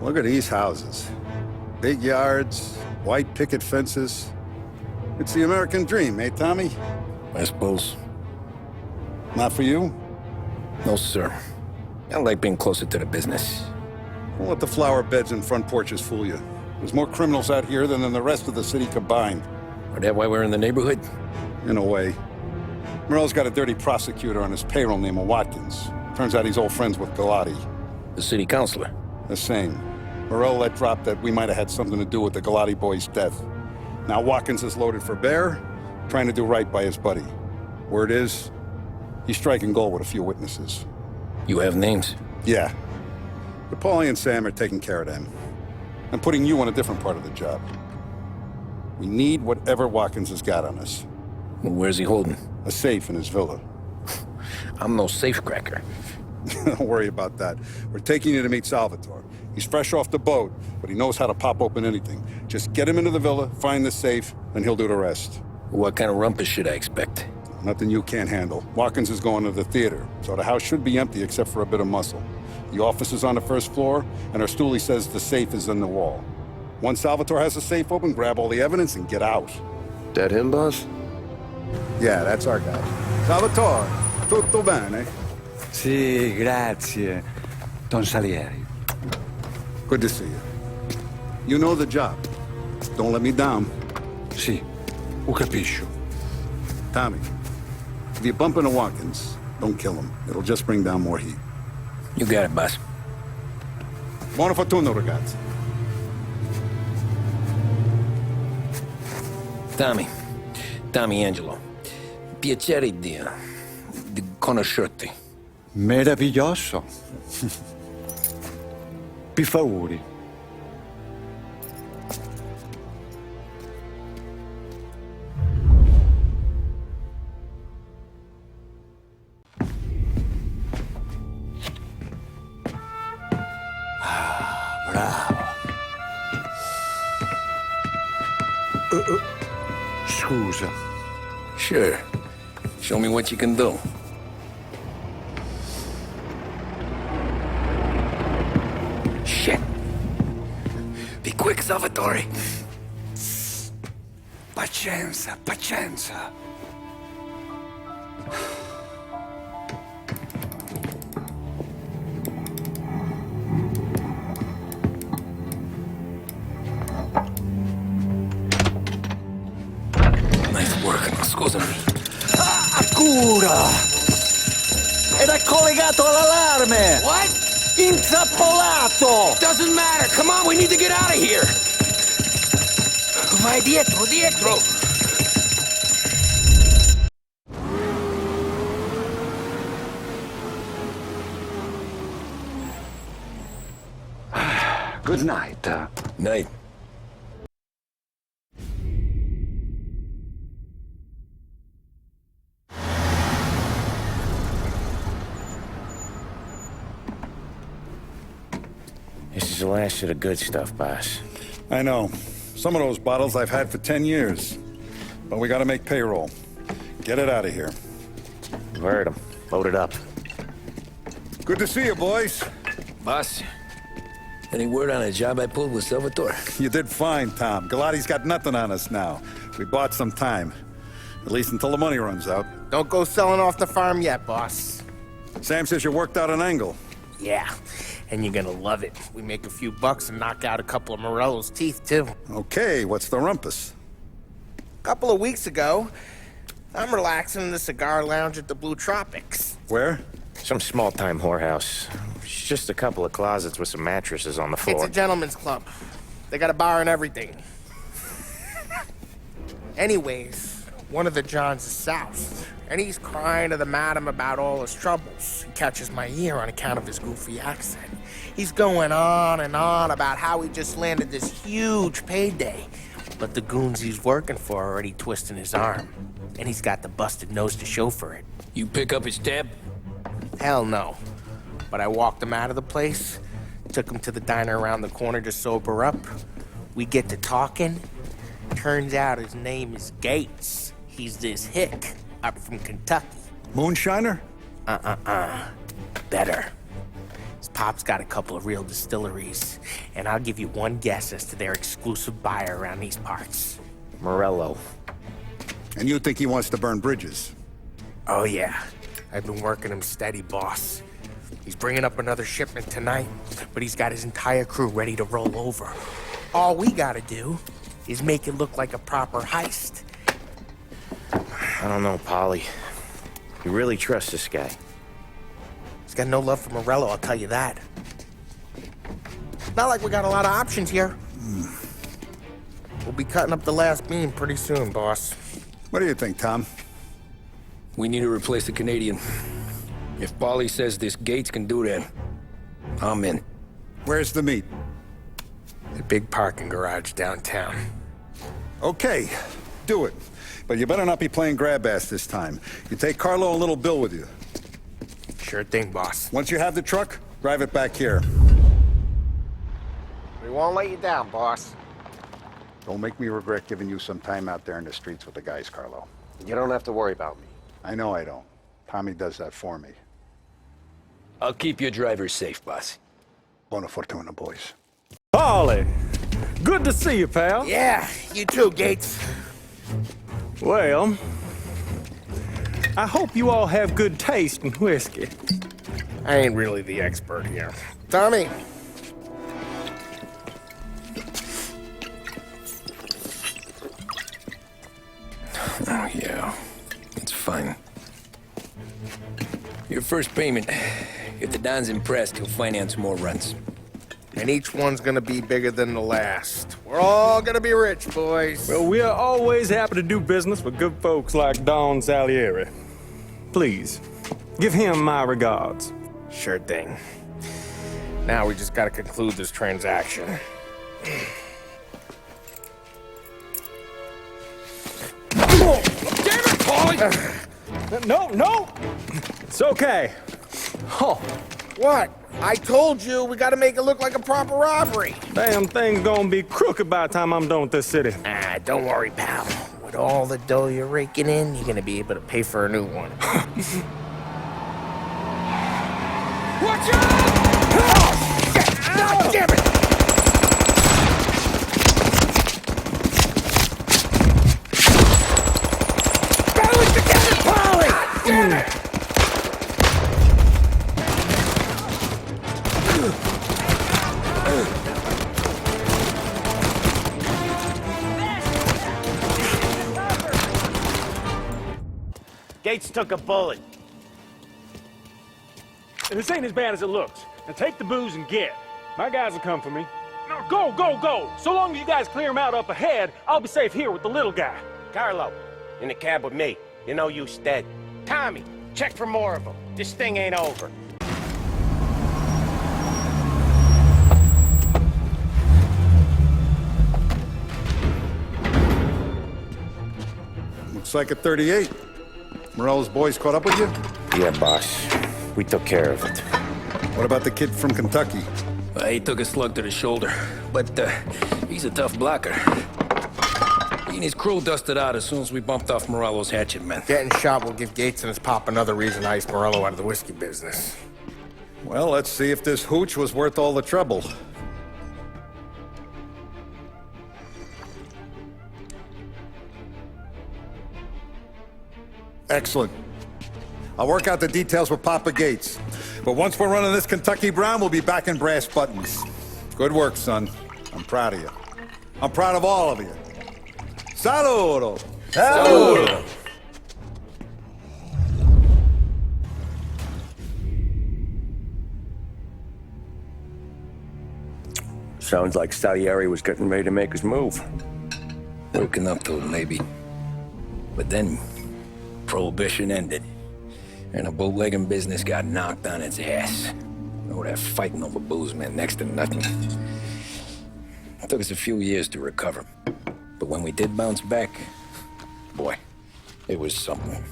Look at these houses. Big yards, white picket fences. It's the American dream, eh, Tommy? I suppose. Not for you? No, sir. I like being closer to the business. Don't let the flower beds and front porches fool you. There's more criminals out here than in the rest of the city combined. Is that why we're in the neighborhood? In a way. Morell's got a dirty prosecutor on his payroll named Watkins. Turns out he's old friends with Galati. The city councilor? The same. Morell let drop that we might have had something to do with the Galati boy's death. Now Watkins is loaded for bear, trying to do right by his buddy. Word is, he's striking gold with a few witnesses. You have names? Yeah. But Paulie and Sam are taking care of them. I'm putting you on a different part of the job. We need whatever Watkins has got on us. Well, where's he holding? A safe in his villa. I'm no safecracker. Don't worry about that. We're taking you to meet Salvatore. He's fresh off the boat, but he knows how to pop open anything. Just get him into the villa, find the safe, and he'll do the rest. What kind of rumpus should I expect? Nothing you can't handle. Watkins is going to the theater, so the house should be empty except for a bit of muscle. The office is on the first floor, and our stoolie says the safe is in the wall. Once Salvatore has the safe open, grab all the evidence and get out. That him, boss? Yeah, that's our guy. Salvatore, tutto bene? Sì, grazie, Don Salieri. Good to see you. You know the job. Don't let me down. Sì, ho capisco. Tommy, if you bump into Watkins, don't kill him. It'll just bring down more heat. You got it, boss. Buona fortuna, ragazzi. Tommy Angelo. Piacere di conoscerti. Meraviglioso. Per favore. Bravo. Scusa. Sure. Show me what you can do. Shit. Be quick, Salvatore. Pazienza, pazienza. Nice work. Scusami. Cura! Era collegato all'allarme! What? Intrappolato! Doesn't matter. Come on, we need to get out of here. Vai dietro, dietro. Good night. Night. This is the last of the good stuff, boss. I know. Some of those bottles I've had for 10 years. But we gotta make payroll. Get it out of here. You've heard him. Load it up. Good to see you, boys. Boss, any word on a job I pulled with Salvatore? You did fine, Tom. Galati's got nothing on us now. We bought some time. At least until the money runs out. Don't go selling off the farm yet, boss. Sam says you worked out an angle. Yeah, and you're gonna love it. We make a few bucks and knock out a couple of Morello's teeth, too. Okay, what's the rumpus? A couple of weeks ago, I'm relaxing in the cigar lounge at the Blue Tropics. Where? Some small-time whorehouse. It's just a couple of closets with some mattresses on the It's floor. a gentleman's club. They got a bar and everything. Anyways, one of the Johns is south, and he's crying to the madam about all his troubles. He catches my ear on account of his goofy accent. He's going on and on about how he just landed this huge payday, but the goons he's working for are already twisting his arm, and he's got the busted nose to show for it. You pick up his tab? Hell no. But I walked him out of the place, took him to the diner around the corner to sober up. We get to talking. Turns out his name is Gates. He's this hick up from Kentucky. Moonshiner? Better. His Pop's got a couple of real distilleries, and I'll give you one guess as to their exclusive buyer around these parts. Morello. And you think he wants to burn bridges? Oh yeah, I've been working him steady, boss. He's bringing up another shipment tonight, but he's got his entire crew ready to roll over. All we gotta do is make it look like a proper heist. I don't know, Polly. You really trust this guy? He's got no love for Morello, I'll tell you that. Not like we got a lot of options here. We'll be cutting up the last beam pretty soon, boss. What do you think, Tom? We need to replace the Canadian. If Polly says this Gates can do that, I'm in. Where's the meet? The big parking garage downtown. Okay, do it. But you better not be playing grab ass this time. You take Carlo and Little Bill with you. Sure thing, boss. Once you have the truck, drive it back here. We won't let you down, boss. Don't make me regret giving you some time out there in the streets with the guys, Carlo. You don't have to worry about me. I know I don't. Tommy does that for me. I'll keep your driver safe, boss. Buona fortuna, boys. Polly, good to see you, pal. Yeah, you too, Gates. Well, I hope you all have good taste in whiskey. I ain't really the expert here. Tommy. Oh, yeah. It's fine. Your first payment. If the Don's impressed, he'll finance more runs. And each one's gonna be bigger than the last. We're all gonna be rich, boys. Well, we are always happy to do business with good folks like Don Salieri. Please, give him my regards. Sure thing. Now we just gotta conclude this transaction. Damn it, Paulie! No! It's okay. Oh, What? I told you, we gotta make it look like a proper robbery. damn thing's gonna be crooked by the time I'm done with this city. Ah, don't worry, pal. With all the dough you're raking in, you're gonna be able to pay for a new one. Watch out! Oh, shit! God damn it! Battle it together, Polly! Damn it! Gates took a bullet. This ain't as bad as it looks. Now take the booze and get. My guys will come for me. No, go! So long as you guys clear him out up ahead, I'll be safe here with the little guy. Carlo, in the cab with me. You know you dead. Tommy, check for more of them. This thing ain't over. Looks like a 38. Morello's boys caught up with you? Yeah, boss. We took care of it. What about the kid from Kentucky? He took a slug to the shoulder, but he's a tough blocker. He and his crew dusted out as soon as we bumped off Morello's hatchet men. Getting shot will give Gates and his pop another reason to ice Morello out of the whiskey business. Well, let's see if this hooch was worth all the trouble. Excellent. I'll work out the details with Papa Gates. But once we're running this Kentucky Brown, we'll be back in brass buttons. Good work, son. I'm proud of you. I'm proud of all of you. Saludo! Saludo! Sounds like Salieri was getting ready to make his move. Working up to it, maybe. But then, Prohibition ended, and the bootlegging business got knocked on its ass. Oh, that fighting over booze meant next to nothing. It took us a few years to recover. But when we did bounce back, boy, it was something.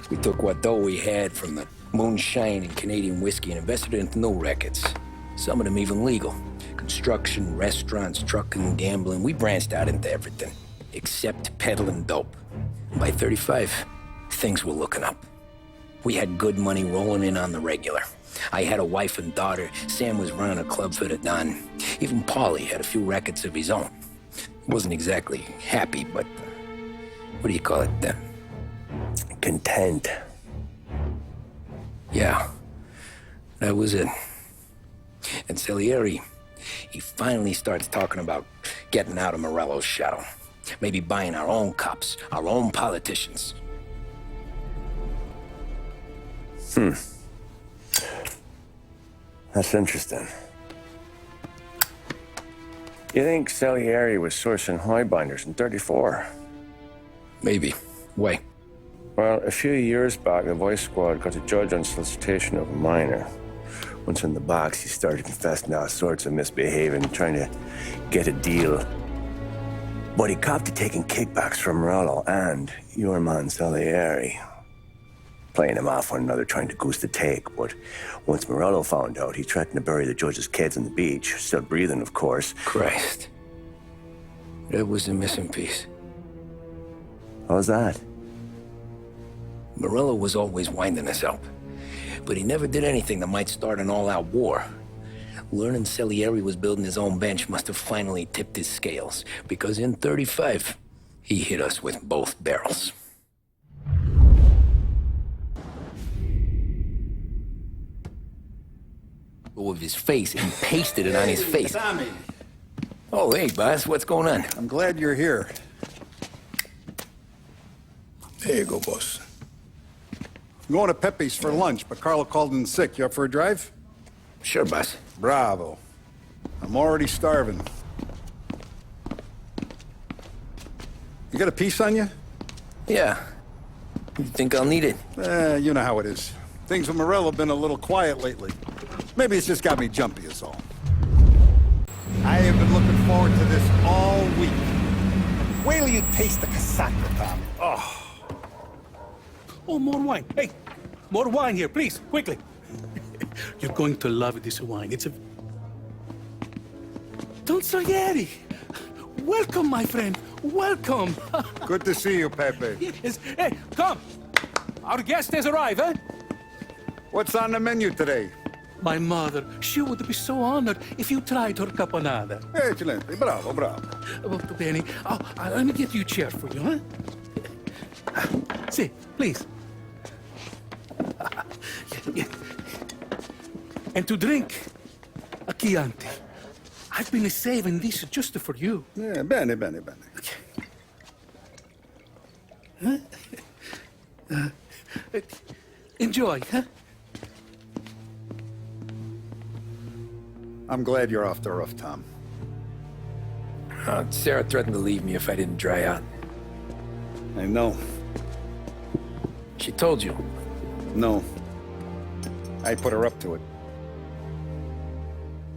We took what dough we had from the moonshine and Canadian whiskey and invested it into new rackets. Some of them even legal. Construction, restaurants, trucking, gambling. We branched out into everything, except peddling dope. By 35, things were looking up. We had good money rolling in on the regular. I had a wife and daughter. Sam was running a club for the Don. Even Paulie had a few rackets of his own. He wasn't exactly happy, but what do you call it? Content. Yeah, that was it. And Salieri, he finally starts talking about getting out of Morello's shadow. Maybe buying our own cops, our own politicians. That's interesting. You think Salieri was sourcing highbinders in 34? Maybe. Why? Well, a few years back, the Vice Squad got a judge on solicitation of a minor. Once in the box, he started confessing all sorts of misbehaving, trying to get a deal. But he copped to taking kickbacks from Morello and your man Salieri. Playing him off one another, trying to goose the take. But once Morello found out, he threatened to bury the judge's kids on the beach. Still breathing, of course. Christ. That was the missing piece. How's that? Morello was always winding us up, but he never did anything that might start an all-out war. Learning Salieri was building his own bench must have finally tipped his scales, because in 35, he hit us with both barrels. With his face, and he pasted it on his face. Tommy, Oh, hey, boss, what's going on? I'm glad you're here. There you go, boss. I'm going to Pepe's for lunch, but Carlo called in sick. You up for a drive? Sure, boss. Bravo. I'm already starving. You got a piece on you? Yeah. You think I'll need it? You know how it is. Things with Morello have been a little quiet lately. Maybe it's just got me jumpy is all. I have been looking forward to this all week. Wait till you taste the casaca, Tommy. Oh, more wine. Hey, more wine here, please, quickly. You're going to love this wine. It's a... Don Salieri. Welcome, my friend. Welcome. Good to see you, Pepe. Yes. Hey, come. Our guest has arrived, eh? What's on the menu today? My mother, she would be so honored if you tried her caponata. Excelente. Bravo, bravo. Molto bene. Oh, let me get you a chair for you, huh? See, please. And to drink, a Chianti. I've been saving this just for you. Yeah, bene, bene, bene. Enjoy, huh? I'm glad you're off the roof, Tom. Sarah threatened to leave me if I didn't dry out. I know. She told you. No. I put her up to it.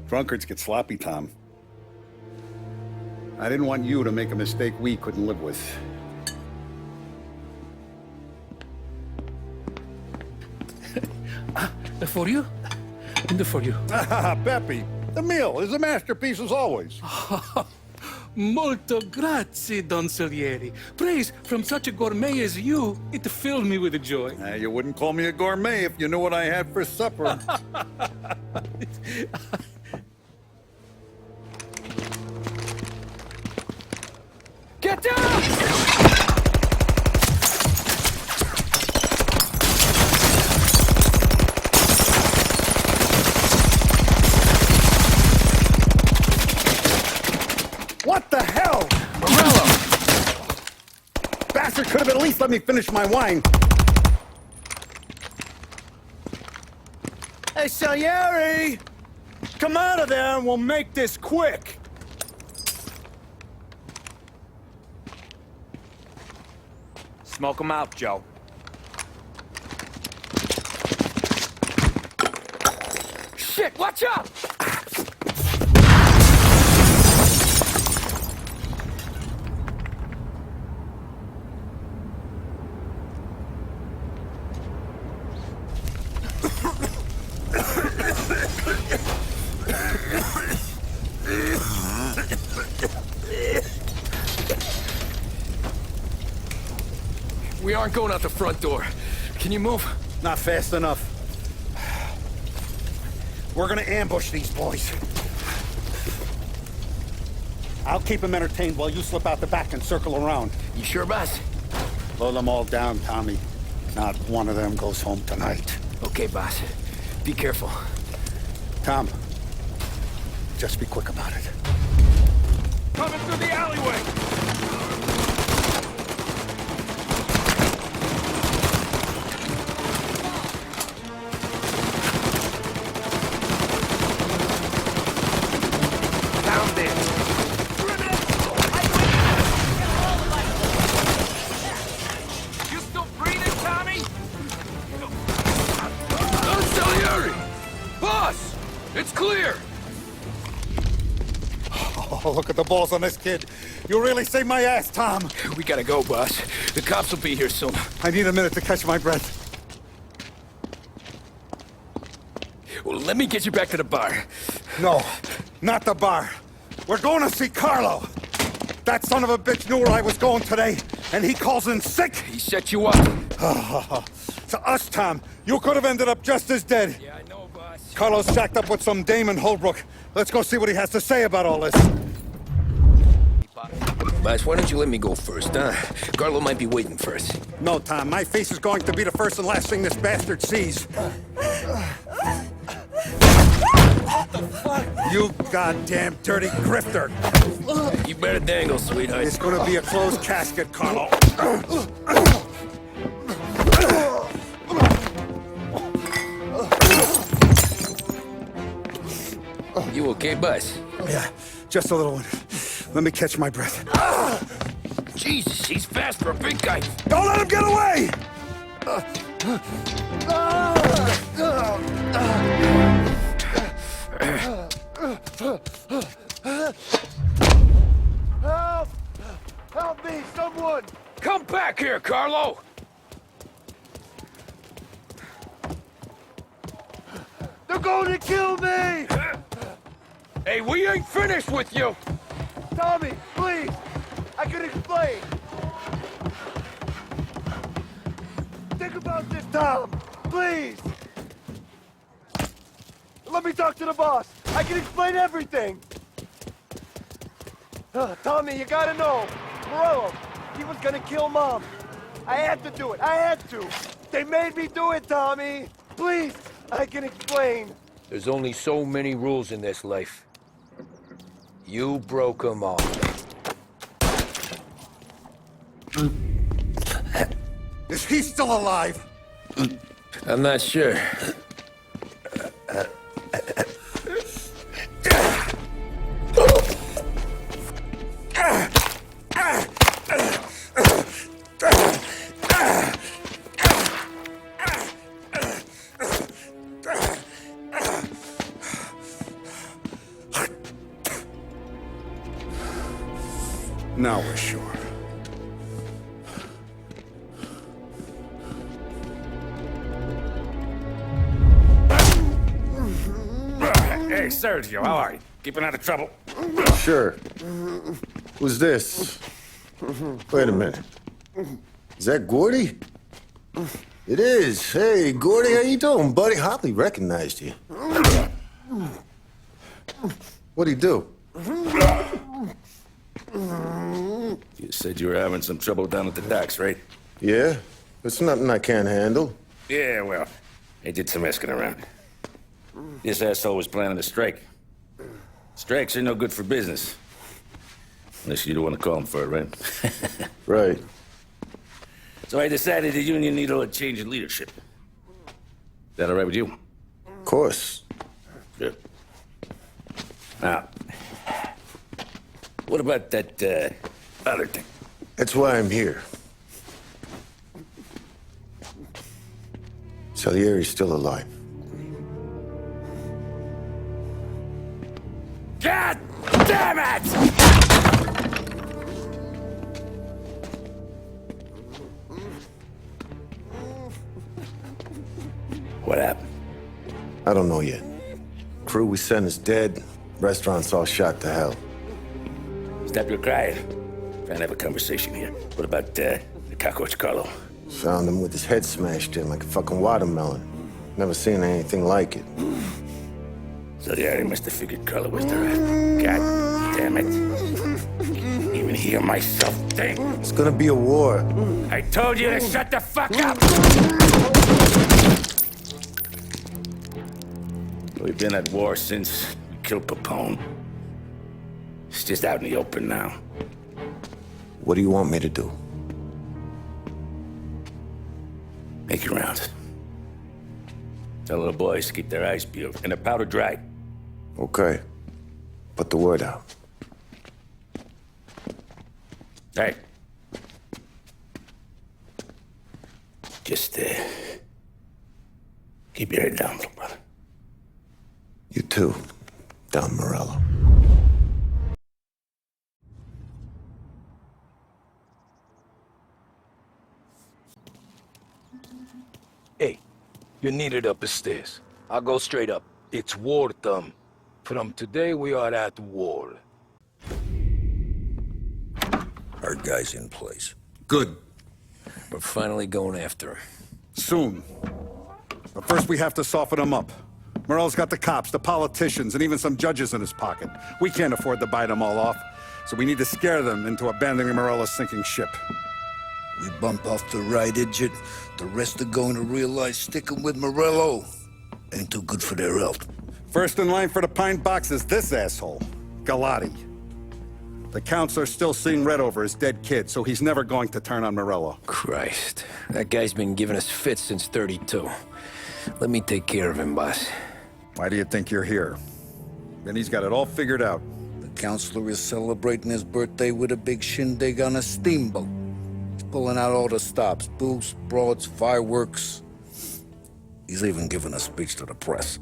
Drunkards get sloppy, Tom. I didn't want you to make a mistake we couldn't live with. For you? And for you. Pepe, the meal is a masterpiece as always. Molto grazie, Don Salieri. Praise from such a gourmet as you, it filled me with joy. You wouldn't call me a gourmet if you knew what I had for supper. Get down! What the hell? Morello! Bastard could have at least let me finish my wine. Hey, Salieri! Come out of there and we'll make this quick. Smoke him out, Joe. Shit, watch out! We aren't going out the front door. Can you move? Not fast enough. We're gonna ambush these boys. I'll keep them entertained while you slip out the back and circle around. You sure, boss? Blow them all down, Tommy. Not one of them goes home tonight. Okay, boss. Be careful. Tom, just be quick about it. Coming through the alleyway! Down there. You still breathing, Tommy? Don Salieri! Boss! It's clear! Oh, look at the balls on this kid. You really saved my ass, Tom. We gotta go, boss. The cops will be here soon. I need a minute to catch my breath. Well, let me get you back to the bar. No, not the bar. We're going to see Carlo. That son of a bitch knew where I was going today, and he calls in sick. He set you up. To us, Tom, you could have ended up just as dead. Yeah, I know, boss. Carlo's shacked up with some dame in Holbrook. Let's go see what he has to say about all this. Boss, why don't you let me go first, huh? Carlo might be waiting for us. No, Tom, my face is going to be the first and last thing this bastard sees. You goddamn dirty grifter! You better dangle, sweetheart. It's gonna be a closed casket, Carlo. You okay, boss? Yeah, just a little one. Let me catch my breath. Jesus, he's fast for a big guy. Don't let him get away! Help! Help me, someone! Come back here, Carlo! They're going to kill me! Hey, we ain't finished with you! Tommy, please! I can explain! Think about this, Tom! Please! Let me talk to the boss! I can explain everything! Tommy, you gotta know! Morello, he was gonna kill Mom! I had to do it! I had to! They made me do it, Tommy! Please! I can explain! There's only so many rules in this life. You broke them all. Is he still alive? I'm not sure. Now we're sure. Hey, Sergio, how are you? Keeping out of trouble? Sure. Who's this? Wait a minute. Is that Gordy? It is. Hey, Gordy, how you doing, buddy? Hardly recognized you. What'd he do? You said you were having some trouble down at the docks, right? Yeah? It's nothing I can't handle. Yeah, well, I did some asking around. This asshole was planning a strike. Strikes are no good for business. Unless you don't want to call him for it, right? Right. So I decided the union needed a change in leadership. Is that all right with you? Of course. Good. Now, what about that, other thing? That's why I'm here. Salieri's still alive. God damn it! What happened? I don't know yet. Crew we sent is dead. Restaurant's all shot to hell. Stop your crying. Trying to have a conversation here. What about, the cockroach Carlo? Found him with his head smashed in like a fucking watermelon. Never seen anything like it. Salieri must have figured Carla was the rat. God damn it. Even hear myself think. It's gonna be a war. I told you to shut the fuck up! We've been at war since we killed Papone. It's just out in the open now. What do you want me to do? Make your rounds. Tell little boys to keep their eyes peeled and their powder dry. Okay. Put the word out. Hey. Just, keep your head down, little brother. You too, Don Morello. Hey, you're needed up the stairs. I'll go straight up. It's war, Thumb. From today, we are at war. Our guy's in place. Good. We're finally going after him. Soon. But first we have to soften him up. Morello's got the cops, the politicians, and even some judges in his pocket. We can't afford to bite them all off, so we need to scare them into abandoning Morello's sinking ship. We bump off the right idiot, the rest are going to realize sticking with Morello ain't too good for their health. First in line for the pine box is this asshole, Galati. The counselor's still seeing red over his dead kid, so he's never going to turn on Morello. Christ. That guy's been giving us fits since 32. Let me take care of him, boss. Why do you think you're here? And he's got it all figured out. The counselor is celebrating his birthday with a big shindig on a steamboat. He's pulling out all the stops, booze, broads, fireworks. He's even giving a speech to the press.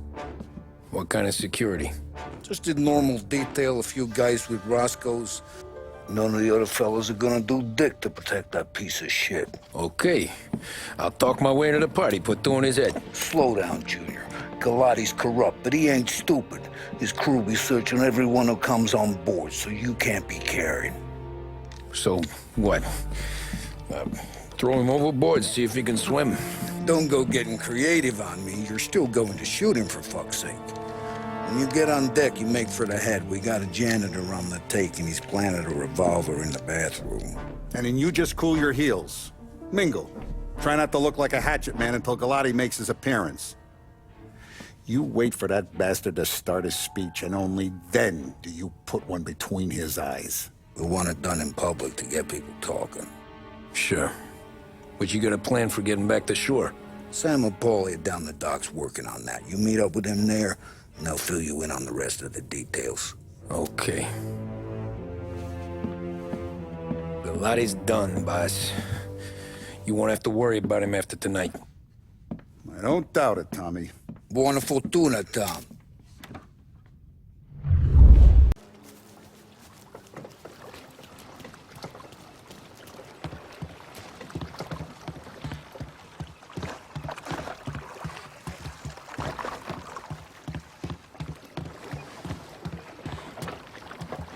What kind of security? Just in normal detail, a few guys with Roscoe's. None of the other fellas are gonna do dick to protect that piece of shit. Okay. I'll talk my way into the party, put two in his head. Slow down, Junior. Galati's corrupt, but he ain't stupid. His crew be searching everyone who comes on board, so you can't be carried. So, what? Throw him overboard, see if he can swim. Don't go getting creative on me. You're still going to shoot him, for fuck's sake. When you get on deck, you make for the head. We got a janitor on the take, and he's planted a revolver in the bathroom. And then you just cool your heels. Mingle. Try not to look like a hatchet man until Galati makes his appearance. You wait for that bastard to start his speech, and only then do you put one between his eyes. We want it done in public to get people talking. Sure. But you got a plan for getting back to shore? Sam and Paulie are down the docks working on that. You meet up with him there, and they'll fill you in on the rest of the details. Okay. Galati's done, boss. You won't have to worry about him after tonight. I don't doubt it, Tommy. Buona fortuna, Tom.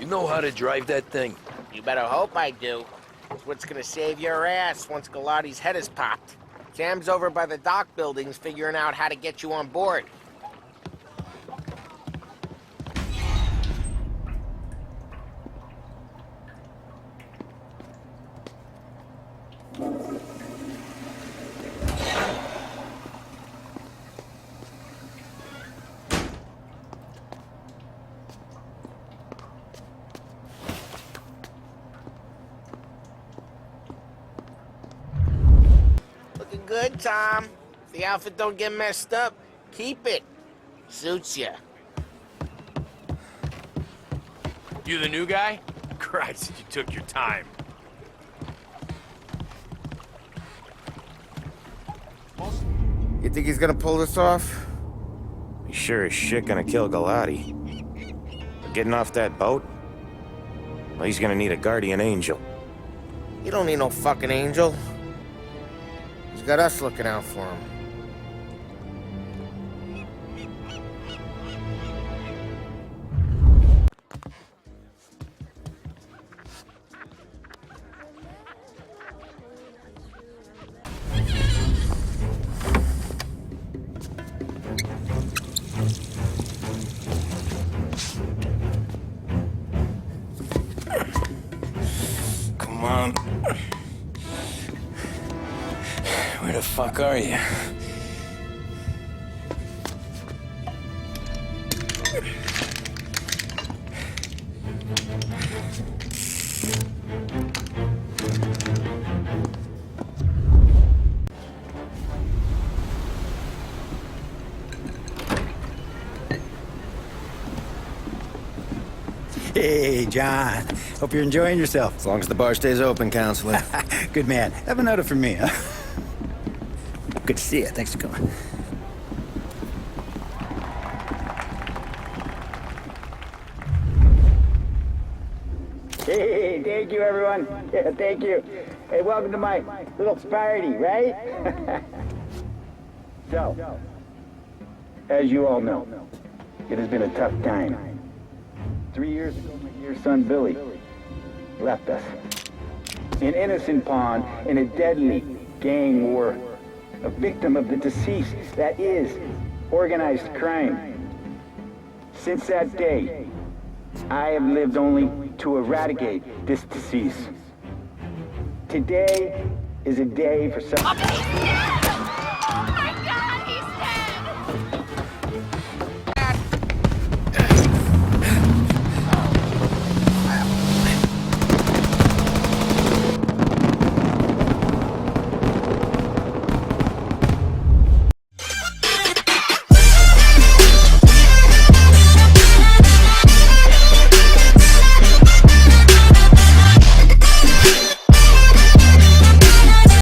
You know how to drive that thing? You better hope I do. It's what's gonna save your ass once Galati's head is popped. Sam's over by the dock buildings figuring out how to get you on board. Good, Tom. If the outfit don't get messed up, keep it. Suits ya. You the new guy? Christ, you took your time. You think he's gonna pull this off? He's sure as shit gonna kill Galati. Getting off that boat? Well, he's gonna need a guardian angel. You don't need no fucking angel. He's got us looking out for him. fuck are you? Hey, John. Hope you're enjoying yourself. As long as the bar stays open, counselor. Good man. Have another for me, huh? Good to see you. Thanks for coming. Hey, thank you, everyone. Yeah, thank you. Hey, welcome to my little party, right? So, as you all know, it has been a tough time. 3 years ago, my dear son Billy left us. An innocent pawn in a deadly gang war. A victim of the deceased that is organized crime. Since that day, I have lived only to eradicate this disease. Today is a day for some...